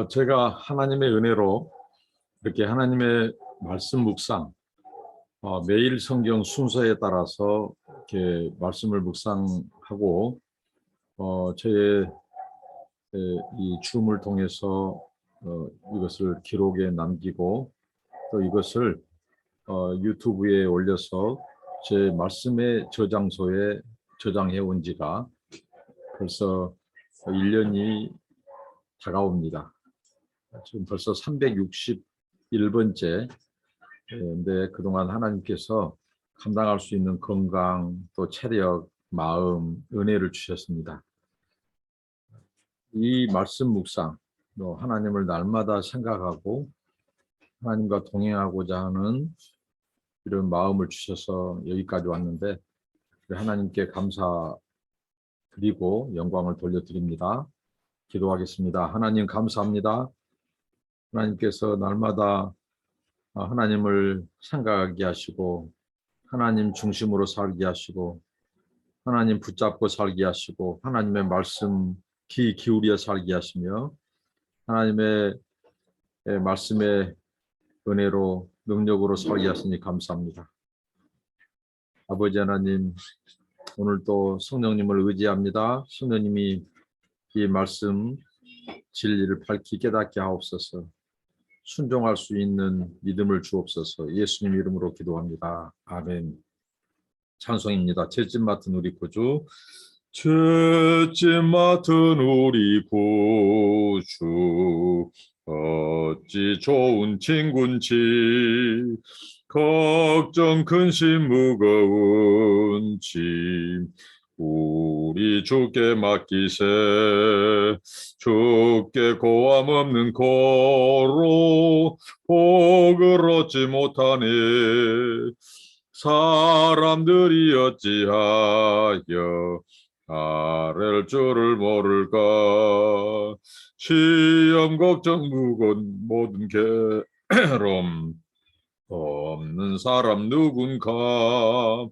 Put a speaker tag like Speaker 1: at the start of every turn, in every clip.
Speaker 1: 제가 하나님의 은혜로 이렇게 하나님의 말씀 묵상, 매일 성경 순서에 따라서 이렇게 말씀을 묵상하고, 저의 이 줌을 통해서 이것을 기록에 남기고 또 이것을 유튜브에 올려서 제 말씀의 저장소에 저장해 온 지가 벌써 1년이 다가옵니다. 지금 벌써 361번째. 근데 그동안 하나님께서 감당할 수 있는 건강, 또 체력, 마음, 은혜를 주셨습니다. 이 말씀 묵상, 또 하나님을 날마다 생각하고 하나님과 동행하고자 하는 이런 마음을 주셔서 여기까지 왔는데, 하나님께 감사드리고 영광을 돌려드립니다. 기도하겠습니다. 하나님 감사합니다. 하나님께서 날마다 하나님을 생각하게 하시고 하나님 중심으로 살게 하시고 하나님 붙잡고 살게 하시고 하나님의 말씀 귀 기울여 살게 하시며 하나님의 말씀의 은혜로 능력으로 살게 하시니 감사합니다. 아버지 하나님, 오늘 또 성령님을 의지합니다. 성령님이 이 말씀 진리를 밝히 깨닫게 하옵소서. 순종할 수 있는 믿음을 주옵소서. 예수님 이름으로 기도합니다. 아멘. 찬송입니다. 죄짐 맡은 우리 구주. 죄짐 맡은 우리 구주, 어찌 좋은 친군지, 걱정 근심 무거운 짐 우리 주께 맡기세. 주께 고함 없는 고로 복을 얻지 못하네. 사람들이 어찌하여 아랠 줄을 모를까. 시험 걱정 무거운 모든 괴로움 없는 사람 누군가.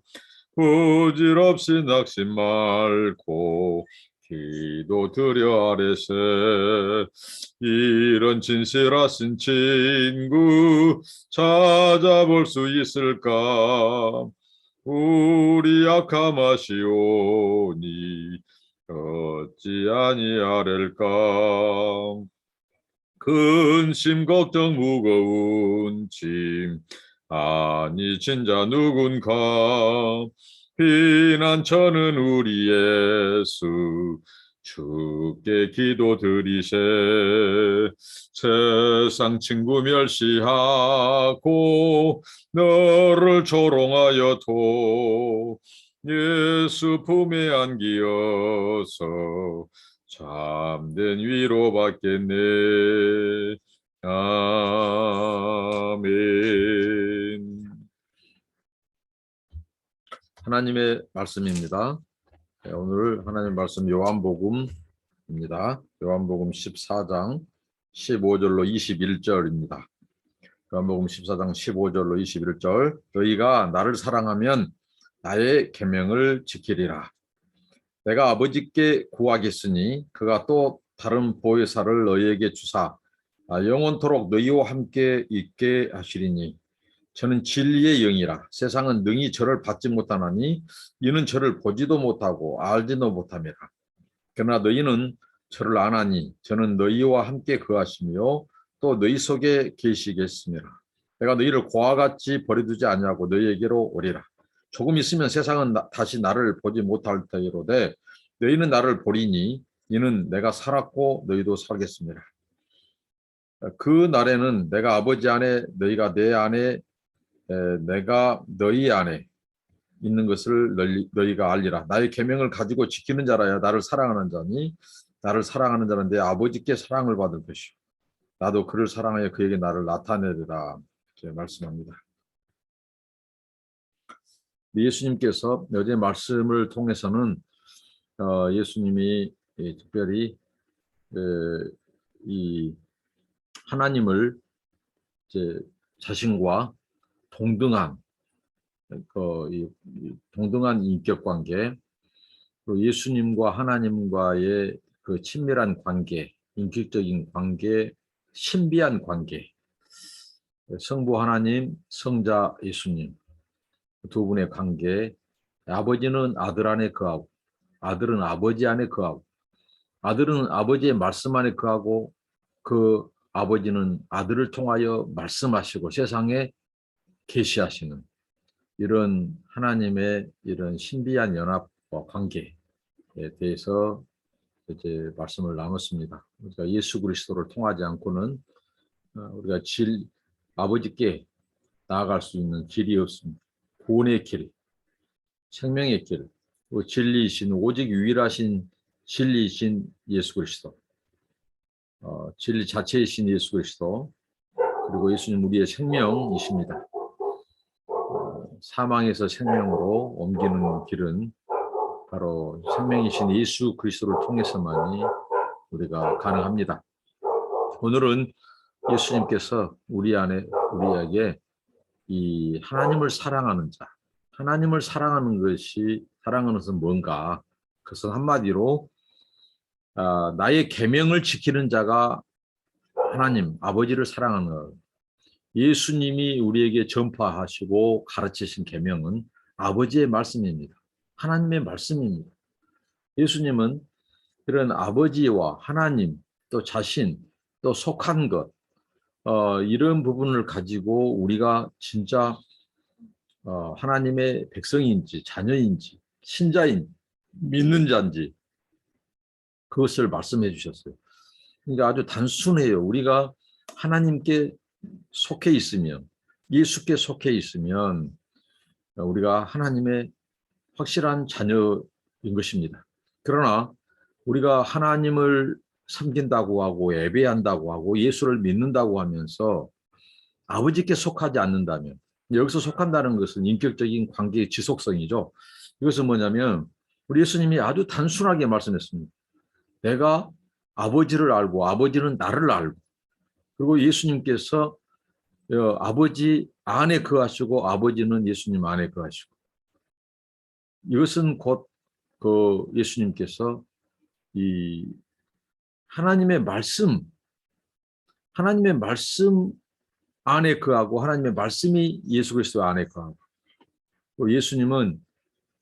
Speaker 1: 부질없이 낙심 말고 기도 드려 아뢰세. 이런 진실하신 친구 찾아볼 수 있을까. 우리 약함하시오니 어찌 아니하렐까. 근심 걱정 무거운 짐 아니 진자 누군가. 피난처는 우리 예수 주께 기도 드리세. 세상 친구 멸시하고 너를 조롱하여도 예수 품에 안기어서 참된 위로 받겠네. 아멘. 하나님의 말씀입니다. 오늘 하나님 말씀 요한복음입니다. 요한복음 14장 15절로 21절입니다. 요한복음 14장 15절로 21절. 너희가 나를 사랑하면 나의 계명을 지키리라. 내가 아버지께 구하겠으니 그가 또 다른 보혜사를 너희에게 주사 영원토록 너희와 함께 있게 하시리니 저는 진리의 영이라. 세상은 능히 저를 받지 못하나니 이는 저를 보지도 못하고 알지도 못함이라. 그러나 너희는 저를 아나니 저는 너희와 함께 거하시며 또 너희 속에 계시겠습니다. 내가 너희를 고와 같이 버려두지 아니하고 너희에게로 오리라. 조금 있으면 세상은 다시 나를 보지 못할 터이로되 너희는 나를 보리니 이는 내가 살았고 너희도 살겠습니다. 그 날에는 내가 아버지 안에 너희가 내 안에 내가 너희 안에 있는 것을 너희가 알리라. 나의 계명을 가지고 지키는 자라야 나를 사랑하는 자니 나를 사랑하는 자는 내 아버지께 사랑을 받을 것이요 나도 그를 사랑하여 그에게 나를 나타내리라. 이렇게 말씀합니다. 예수님께서 어제 말씀을 통해서는 예수님이 특별히 이 하나님을 이제 자신과 동등한 동등한 인격 관계, 또 예수님과 하나님과의 그 친밀한 관계, 인격적인 관계, 신비한 관계. 성부 하나님, 성자 예수님 두 분의 관계. 아버지는 아들 안에 거하고 아들은 아버지 안에 거하고 아들은 아버지의 말씀 안에 거하고 그 아버지는 아들을 통하여 말씀하시고 세상에 계시하시는 이런 하나님의 이런 신비한 연합과 관계에 대해서 이제 말씀을 나눴습니다. 그러니까 예수 그리스도를 통하지 않고는 우리가 아버지께 나아갈 수 있는 길이 없습니다. 구원의 길, 생명의 길, 진리이신 오직 유일하신 진리이신 예수 그리스도, 진리 자체이신 예수 그리스도, 그리고 예수님 우리의 생명이십니다. 사망에서 생명으로 옮기는 길은 바로 생명이신 예수 그리스도를 통해서만이 우리가 가능합니다. 오늘은 예수님께서 우리에게 이 하나님을 사랑하는 자, 하나님을 사랑하는 것은 뭔가? 그것은 한마디로 나의 계명을 지키는 자가 하나님, 아버지를 사랑하는 예수님이 우리에게 전파하시고 가르치신 계명은 아버지의 말씀입니다. 하나님의 말씀입니다. 예수님은 그런 아버지와 하나님, 또 자신, 또 속한 것, 이런 부분을 가지고 우리가 진짜 하나님의 백성인지 자녀인지 신자인 믿는 자인지 그것을 말씀해 주셨어요. 그러니까 아주 단순해요. 우리가 하나님께 속해 있으면 예수께 속해 있으면 우리가 하나님의 확실한 자녀인 것입니다. 그러나 우리가 하나님을 섬긴다고 하고 예배한다고 하고 예수를 믿는다고 하면서 아버지께 속하지 않는다면 여기서 속한다는 것은 인격적인 관계의 지속성이죠. 이것은 뭐냐면 우리 예수님이 아주 단순하게 말씀했습니다. 내가 아버지를 알고 아버지는 나를 알고 그리고 예수님께서 아버지 안에 거하시고 아버지는 예수님 안에 거하시고 이것은 곧 그 예수님께서 이 하나님의 말씀 안에 거하고 하나님의 말씀이 예수 그리스도 안에 거하고 예수님은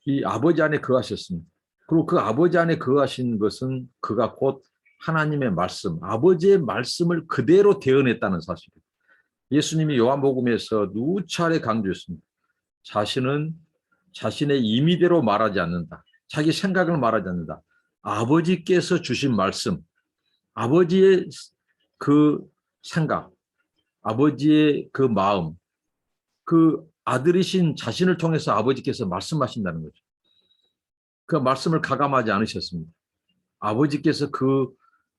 Speaker 1: 이 아버지 안에 거하셨습니다. 그리고 그 아버지 안에 거하신 것은 그가 곧 하나님의 말씀, 아버지의 말씀을 그대로 대언했다는 사실입니다. 예수님이 요한복음에서 누차례 강조했습니다. 자신은 자신의 임의대로 말하지 않는다. 자기 생각을 말하지 않는다. 아버지께서 주신 말씀, 아버지의 그 생각, 아버지의 그 마음, 그 아들이신 자신을 통해서 아버지께서 말씀하신다는 거죠. 그 말씀을 가감하지 않으셨습니다. 아버지께서 그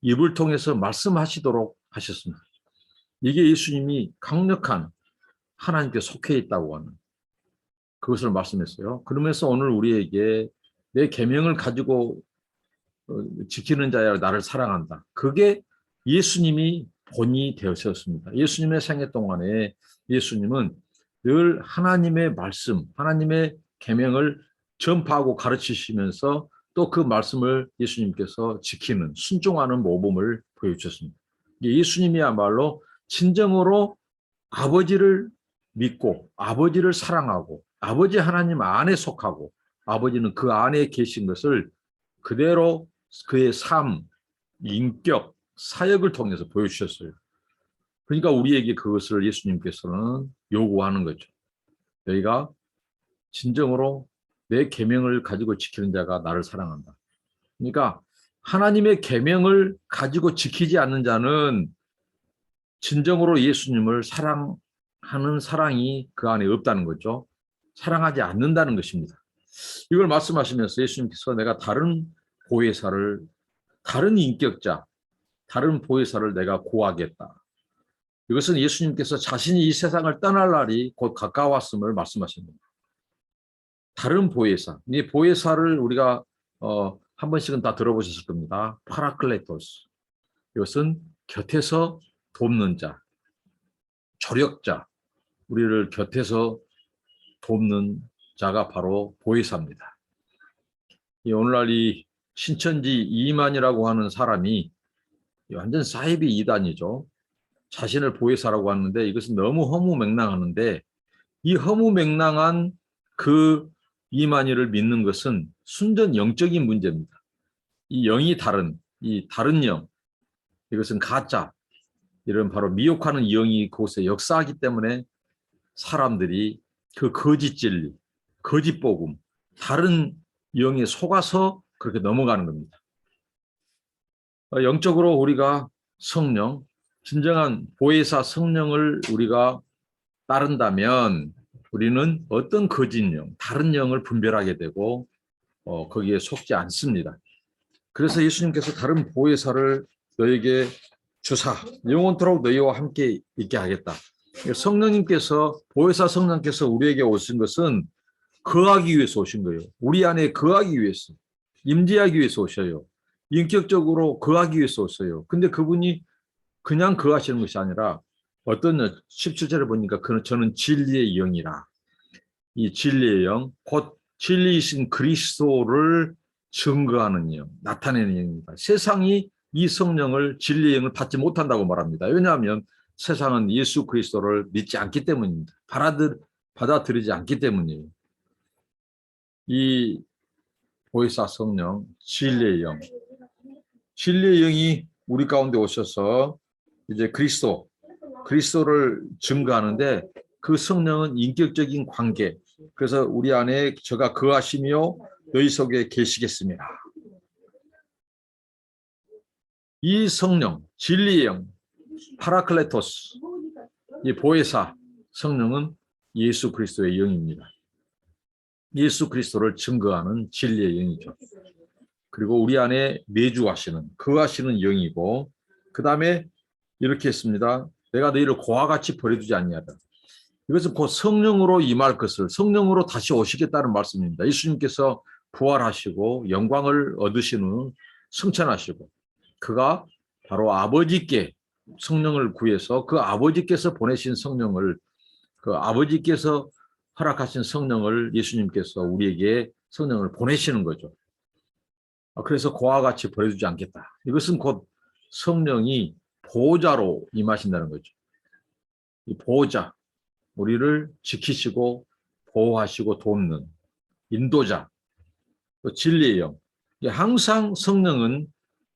Speaker 1: 입을 통해서 말씀하시도록 하셨습니다. 이게 예수님이 강력한 하나님께 속해 있다고 하는 그것을 말씀했어요. 그러면서 오늘 우리에게 내 계명을 가지고 지키는 자야 나를 사랑한다. 그게 예수님이 본이 되셨습니다. 예수님의 생애 동안에 예수님은 늘 하나님의 말씀, 하나님의 계명을 전파하고 가르치시면서 또 그 말씀을 예수님께서 지키는 순종하는 모범을 보여주셨습니다. 예수님이야말로 진정으로 아버지를 믿고 아버지를 사랑하고 아버지 하나님 안에 속하고 아버지는 그 안에 계신 것을 그대로 그의 삶, 인격, 사역을 통해서 보여주셨어요. 그러니까 우리에게 그것을 예수님께서는 요구하는 거죠. 너희가 진정으로 내 계명을 가지고 지키는 자가 나를 사랑한다. 그러니까 하나님의 계명을 가지고 지키지 않는 자는 진정으로 예수님을 사랑하는 사랑이 그 안에 없다는 거죠. 사랑하지 않는다는 것입니다. 이걸 말씀하시면서 예수님께서 내가 다른 인격자, 다른 보혜사를 내가 고하겠다. 이것은 예수님께서 자신이 이 세상을 떠날 날이 곧 가까웠음을 말씀하십니다. 다른 보혜사, 이 보혜사를 우리가 한 번씩은 다 들어보셨을 겁니다. 파라클레토스. 이것은 곁에서 돕는 자, 조력자, 우리를 곁에서 돕는 자가 바로 보혜사입니다. 오늘날 이 신천지 이만이라고 하는 사람이 완전 사이비 이단이죠. 자신을 보혜사라고 하는데 이것은 너무 허무맹랑하는데 이 허무맹랑한 그 이만희를 믿는 것은 순전 영적인 문제입니다. 이 영이 다른, 이 다른 영, 이것은 가짜, 이런 바로 미혹하는 영이 그곳에 역사하기 때문에 사람들이 그 거짓 진리, 거짓 복음, 다른 영에 속아서 그렇게 넘어가는 겁니다. 영적으로 우리가 성령, 진정한 보혜사 성령을 우리가 따른다면 우리는 어떤 거짓 영, 다른 영을 분별하게 되고 거기에 속지 않습니다. 그래서 예수님께서 다른 보혜사를 너에게 주사, 영원토록 너희와 함께 있게 하겠다. 성령님께서, 보혜사 성령께서 우리에게 오신 것은 거하기 위해서 오신 거예요. 우리 안에 거하기 위해서, 임재하기 위해서 오셔요. 인격적으로 거하기 위해서 오셔요. 근데 그분이 그냥 거하시는 것이 아니라 어떤 17절에 보니까 저는 진리의 영이라. 이 진리의 영, 곧 진리이신 그리스도를 증거하는 영, 나타내는 영입니다. 세상이 이 성령을, 진리의 영을 받지 못한다고 말합니다. 왜냐하면 세상은 예수 그리스도를 믿지 않기 때문입니다. 받아들이지 않기 때문이에요. 이 보혜사 성령, 진리의 영, 진리의 영이 우리 가운데 오셔서 이제 그리스도를 증거하는데 그 성령은 인격적인 관계. 그래서 우리 안에 저가 거하시며 너희 속에 계시겠습니다. 이 성령, 진리의 영, 파라클레토스, 이 보혜사 성령은 예수 그리스도의 영입니다. 예수 그리스도를 증거하는 진리의 영이죠. 그리고 우리 안에 내주하시는, 거하시는 영이고, 그 다음에 이렇게 했습니다. 내가 너희를 고와 같이 버려두지 아니하다. 이것은 곧 성령으로 임할 것을, 성령으로 다시 오시겠다는 말씀입니다. 예수님께서 부활하시고 영광을 얻으신 후 승천하시고 그가 바로 아버지께 성령을 구해서 그 아버지께서 보내신 성령을, 그 아버지께서 허락하신 성령을 예수님께서 우리에게 성령을 보내시는 거죠. 그래서 고와 같이 버려두지 않겠다. 이것은 곧 성령이 보호자로 임하신다는 거죠. 이 보호자, 우리를 지키시고 보호하시고 돕는 인도자, 또 진리의 영. 항상 성령은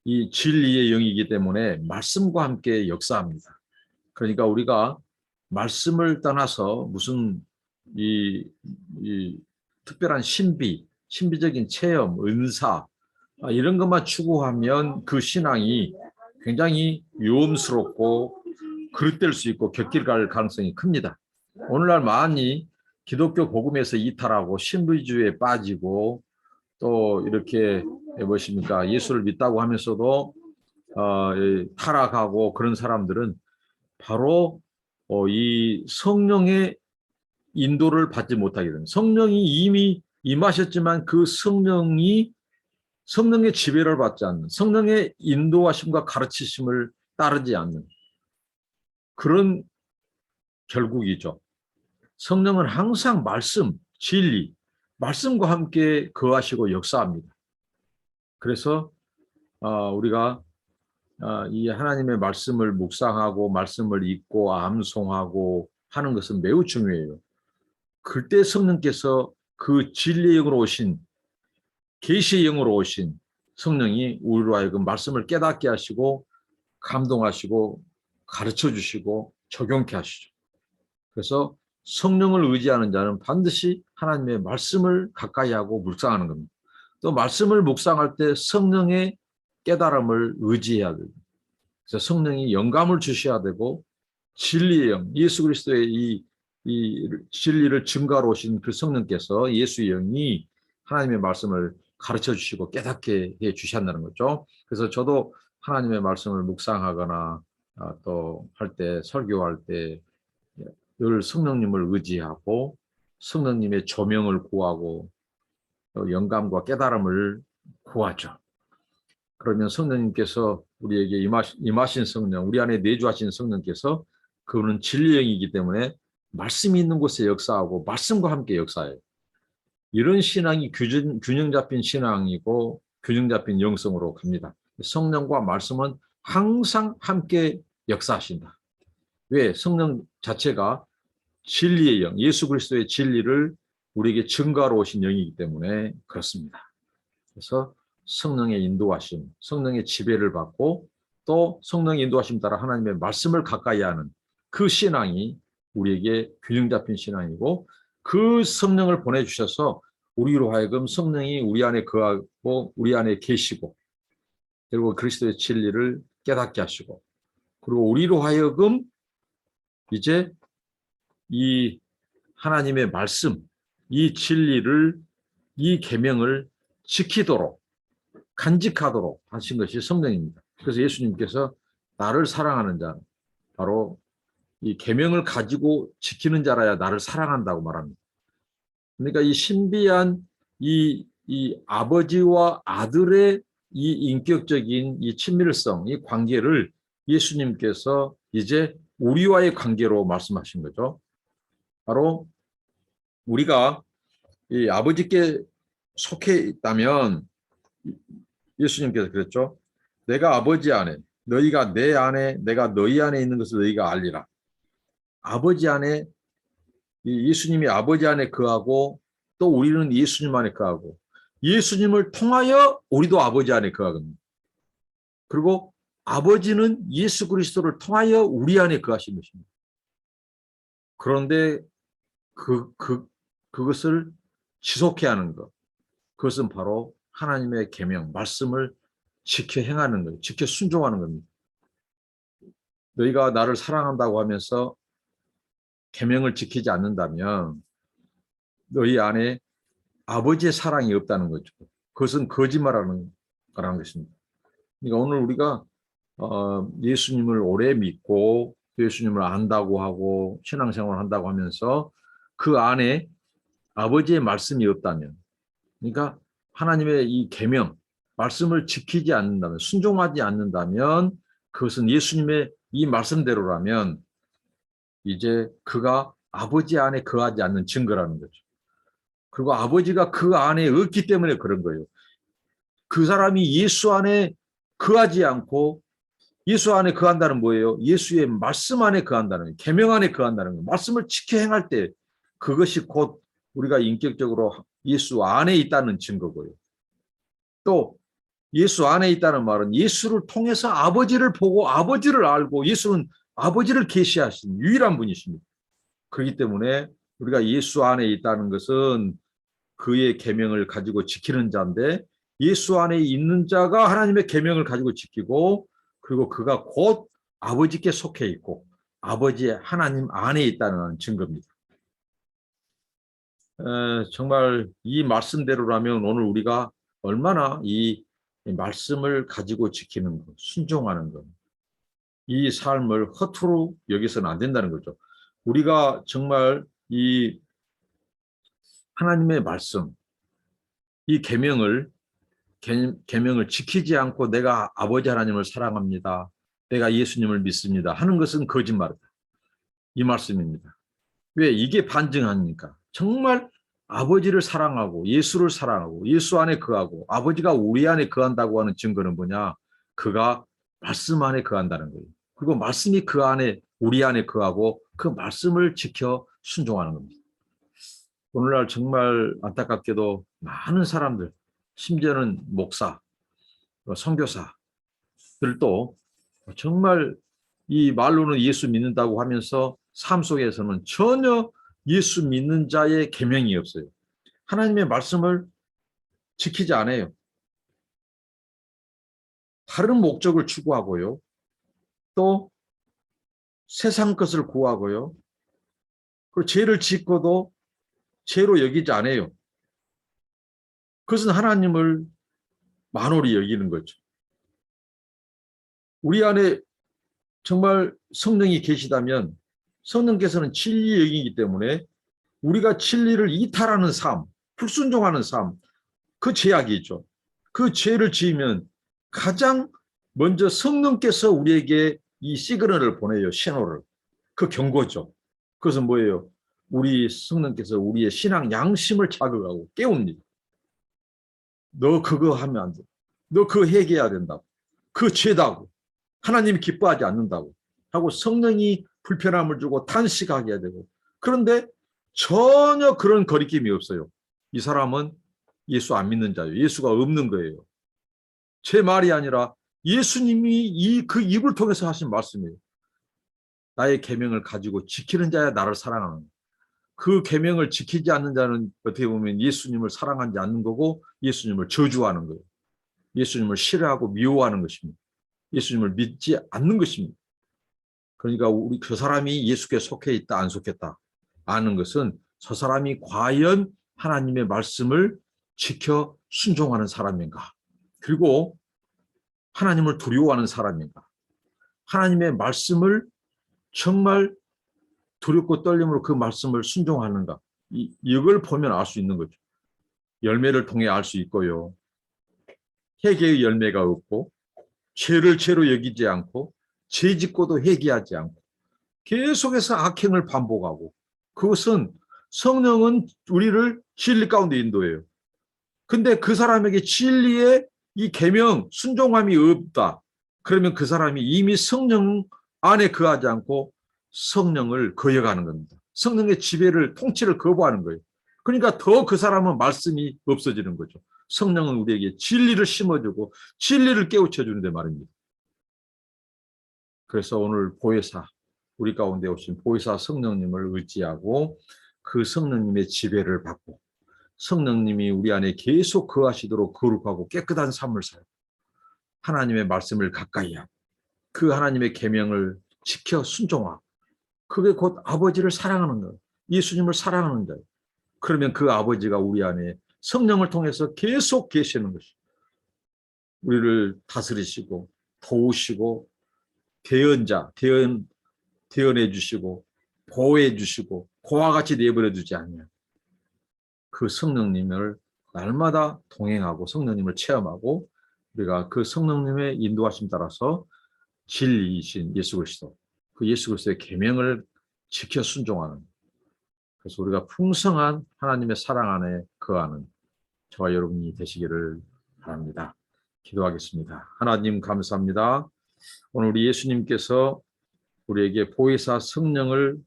Speaker 1: 이 진리의 영이기 때문에 말씀과 함께 역사합니다. 그러니까 우리가 말씀을 떠나서 무슨 이 특별한 신비적인 체험, 은사 이런 것만 추구하면 그 신앙이 굉장히 위험스럽고 그릇될 수 있고 곁길 갈 가능성이 큽니다. 오늘날 많이 기독교 복음에서 이탈하고 신비주의에 빠지고 또 이렇게 무엇입니까? 예수를 믿다고 하면서도 타락하고 그런 사람들은 바로 이 성령의 인도를 받지 못하게 됩니다. 성령이 이미 임하셨지만 그 성령의 지배를 받지 않는, 성령의 인도하심과 가르치심을 따르지 않는 그런 결국이죠. 성령은 항상 말씀, 진리, 말씀과 함께 거하시고 역사합니다. 그래서 우리가 이 하나님의 말씀을 묵상하고 말씀을 읽고 암송하고 하는 것은 매우 중요해요. 그때 성령께서 그 진리의 영으로 오신, 계시의 영으로 오신 성령이 우리로 하여금 말씀을 깨닫게 하시고 감동하시고 가르쳐 주시고 적용케 하시죠. 그래서 성령을 의지하는 자는 반드시 하나님의 말씀을 가까이 하고 묵상하는 겁니다. 또 말씀을 묵상할 때 성령의 깨달음을 의지해야 됩니다. 그래서 성령이 영감을 주셔야 되고 진리의 영, 예수 그리스도의 이 진리를 증거하러 오신 그 성령께서 예수의 영이 하나님의 말씀을 가르쳐 주시고 깨닫게 해 주신다는 거죠. 그래서 저도 하나님의 말씀을 묵상하거나 또 할 때, 설교할 때 늘 성령님을 의지하고 성령님의 조명을 구하고 영감과 깨달음을 구하죠. 그러면 성령님께서 우리에게 임하신 성령, 우리 안에 내주하신 성령께서 그분은 진리영이기 때문에 말씀이 있는 곳에 역사하고 말씀과 함께 역사해요. 이런 신앙이 균형 잡힌 신앙이고 균형 잡힌 영성으로 갑니다. 성령과 말씀은 항상 함께 역사하신다. 왜? 성령 자체가 진리의 영, 예수 그리스도의 진리를 우리에게 증거하러 오신 영이기 때문에 그렇습니다. 그래서 성령의 인도하심, 성령의 지배를 받고 또 성령의 인도하심 따라 하나님의 말씀을 가까이 하는 그 신앙이 우리에게 균형 잡힌 신앙이고, 그 성령을 보내주셔서 우리로 하여금 성령이 우리 안에 거하고 우리 안에 계시고, 그리고 그리스도의 진리를 깨닫게 하시고, 그리고 우리로 하여금 이제 이 하나님의 말씀, 이 진리를, 이 계명을 지키도록, 간직하도록 하신 것이 성령입니다. 그래서 예수님께서 나를 사랑하는 자, 바로 이 계명을 가지고 지키는 자라야 나를 사랑한다고 말합니다. 그러니까 이 신비한 이 아버지와 아들의 이 인격적인 이 친밀성, 이 관계를 예수님께서 이제 우리와의 관계로 말씀하신 거죠. 바로 우리가 이 아버지께 속해 있다면, 예수님께서 그랬죠. 내가 아버지 안에, 너희가 내 안에, 내가 너희 안에 있는 것을 너희가 알리라. 아버지 안에, 예수님이 아버지 안에 거하고 또 우리는 예수님 안에 거하고, 예수님을 통하여 우리도 아버지 안에 거하거든요. 그리고 아버지는 예수 그리스도를 통하여 우리 안에 거하신 것입니다. 그런데 그것을 지속해야 하는 것, 그것은 바로 하나님의 계명, 말씀을 지켜 행하는 거예요. 지켜 순종하는 겁니다. 너희가 나를 사랑한다고 하면서 계명을 지키지 않는다면 너희 안에 아버지의 사랑이 없다는 거죠. 그것은 거짓말하는 거라는 것입니다. 그러니까 오늘 우리가 예수님을 오래 믿고 예수님을 안다고 하고 신앙생활을 한다고 하면서 그 안에 아버지의 말씀이 없다면, 그러니까 하나님의 이 계명, 말씀을 지키지 않는다면, 순종하지 않는다면, 그것은 예수님의 이 말씀대로라면 이제 그가 아버지 안에 거하지 않는 증거라는 거죠. 그리고 아버지가 그 안에 없기 때문에 그런 거예요. 그 사람이 예수 안에 거하지 않고, 예수 안에 거한다는 뭐예요? 예수의 말씀 안에 거한다는 거예요. 계명 안에 거한다는 거예요. 말씀을 지켜 행할 때 그것이 곧 우리가 인격적으로 예수 안에 있다는 증거고요. 또 예수 안에 있다는 말은 예수를 통해서 아버지를 보고 아버지를 알고, 예수는 아버지를 계시하신 유일한 분이십니다. 그렇기 때문에 우리가 예수 안에 있다는 것은 그의 계명을 가지고 지키는 자인데, 예수 안에 있는 자가 하나님의 계명을 가지고 지키고, 그리고 그가 곧 아버지께 속해 있고 아버지의 하나님 안에 있다는 증거입니다. 정말 이 말씀대로라면 오늘 우리가 얼마나 이 말씀을 가지고 지키는 것, 순종하는 것, 이 삶을 허투루 여기서는 안 된다는 거죠. 우리가 정말 이 하나님의 말씀, 이 계명을 지키지 않고 내가 아버지 하나님을 사랑합니다, 내가 예수님을 믿습니다 하는 것은 거짓말이다. 이 말씀입니다. 왜? 이게 반증하니까. 정말 아버지를 사랑하고 예수를 사랑하고 예수 안에 거하고 아버지가 우리 안에 거한다고 하는 증거는 뭐냐? 그가 말씀 안에 거한다는 거예요. 그리고 말씀이 그 안에, 우리 안에 거하고 그 말씀을 지켜 순종하는 겁니다. 오늘날 정말 안타깝게도 많은 사람들, 심지어는 목사, 선교사들도 정말 이 말로는 예수 믿는다고 하면서 삶 속에서는 전혀 예수 믿는 자의 계명이 없어요. 하나님의 말씀을 지키지 않아요. 다른 목적을 추구하고요. 또 세상 것을 구하고요. 그리고 죄를 짓고도 죄로 여기지 않아요. 그것은 하나님을 만홀히 여기는 거죠. 우리 안에 정말 성령이 계시다면 성령께서는 진리의 영이기 때문에 우리가 진리를 이탈하는 삶, 불순종하는 삶, 그 죄악이죠. 그 죄를 지으면 가장 먼저 성령께서 우리에게 이 시그널을 보내요. 신호를. 그 경고죠. 그것은 뭐예요? 우리 성령께서 우리의 신앙 양심을 자극하고 깨웁니다. 너 그거 하면 안 돼. 너 그거 회개해야 된다. 그 죄다고. 하나님이 기뻐하지 않는다고 하고 성령이 불편함을 주고 탄식하게 되고, 그런데 전혀 그런 거리낌이 없어요. 이 사람은 예수 안 믿는 자예요. 예수가 없는 거예요. 제 말이 아니라 예수님이 그 입을 통해서 하신 말씀이에요. 나의 계명을 가지고 지키는 자야 나를 사랑하는 거예요. 그 계명을 지키지 않는 자는 어떻게 보면 예수님을 사랑하지 않는 거고 예수님을 저주하는 거예요. 예수님을 싫어하고 미워하는 것입니다. 예수님을 믿지 않는 것입니다. 그러니까 우리 그 사람이 예수께 속해 있다 안 속했다 아는 것은 저 사람이 과연 하나님의 말씀을 지켜 순종하는 사람인가, 그리고 하나님을 두려워하는 사람인가, 하나님의 말씀을 정말 두렵고 떨림으로 그 말씀을 순종하는가, 이걸 보면 알 수 있는 거죠. 열매를 통해 알 수 있고요. 회개의 열매가 없고 죄를 죄로 여기지 않고 죄 짓고도 회개하지 않고 계속해서 악행을 반복하고, 그것은 성령은 우리를 진리 가운데 인도해요. 근데 그 사람에게 진리의 이 계명 순종함이 없다. 그러면 그 사람이 이미 성령 안에 거하지 않고 성령을 거역하는 겁니다. 성령의 지배를, 통치를 거부하는 거예요. 그러니까 더 그 사람은 말씀이 없어지는 거죠. 성령은 우리에게 진리를 심어주고 진리를 깨우쳐주는데 말입니다. 그래서 오늘 보혜사, 우리 가운데 오신 보혜사 성령님을 의지하고 그 성령님의 지배를 받고 성령님이 우리 안에 계속 거하시도록 거룩하고 깨끗한 삶을 살고 하나님의 말씀을 가까이 하고 그 하나님의 계명을 지켜 순종하고, 그게 곧 아버지를 사랑하는 거예요. 예수님을 사랑하는 거예요. 그러면 그 아버지가 우리 안에 성령을 통해서 계속 계시는 것이죠. 우리를 다스리시고 도우시고 대언해 주시고 보호해 주시고 그와 같이 내버려 두지 않냐. 그 성령님을 날마다 동행하고 성령님을 체험하고 우리가 그 성령님의 인도하심 따라서 진리이신 예수 그리스도, 그 예수 그리스도의 계명을 지켜 순종하는, 그래서 우리가 풍성한 하나님의 사랑 안에 거하는 저와 여러분이 되시기를 바랍니다. 기도하겠습니다. 하나님 감사합니다. 오늘 우리 예수님께서 우리에게 보혜사 성령을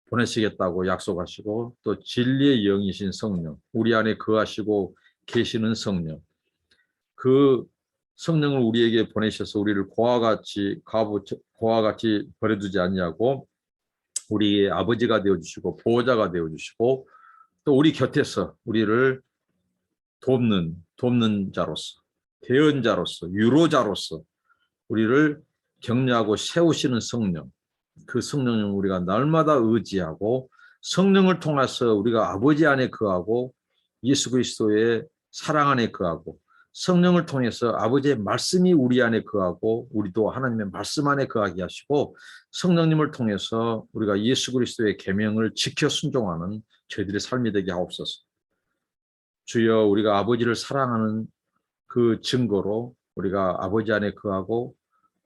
Speaker 1: 보내시겠다고 약속하시고 또 진리의 영이신 성령, 우리 안에 거하시고 계시는 성령, 그 성령을 우리에게 보내셔서 우리를 고와 같이 버려두지 아니하고 우리의 아버지가 되어주시고 보호자가 되어주시고 또 우리 곁에서 우리를 돕는 자로서, 대언자로서, 유로자로서 우리를 격려하고 세우시는 성령, 그 성령을 우리가 날마다 의지하고 성령을 통해서 우리가 아버지 안에 거하고 예수 그리스도의 사랑 안에 거하고 성령을 통해서 아버지의 말씀이 우리 안에 거하고 우리도 하나님의 말씀 안에 거하게 하시고 성령님을 통해서 우리가 예수 그리스도의 계명을 지켜 순종하는 저희들의 삶이 되게 하옵소서. 주여, 우리가 아버지를 사랑하는 그 증거로 우리가 아버지 안에 거하고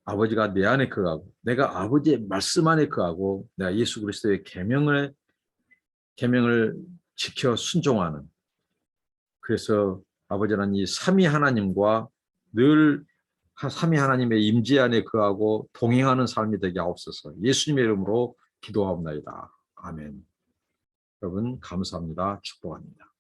Speaker 1: 아버지가 내 안에 거하고 내가 아버지의 말씀 안에 거하고 내가 예수 그리스도의 계명을 지켜 순종하는, 그래서 아버지 하나님 이 삼위 하나님과 늘 삼위 하나님의 임재 안에 거하고 동행하는 삶이 되게 하옵소서. 예수님의 이름으로 기도하옵나이다. 아멘. 여러분 감사합니다. 축복합니다.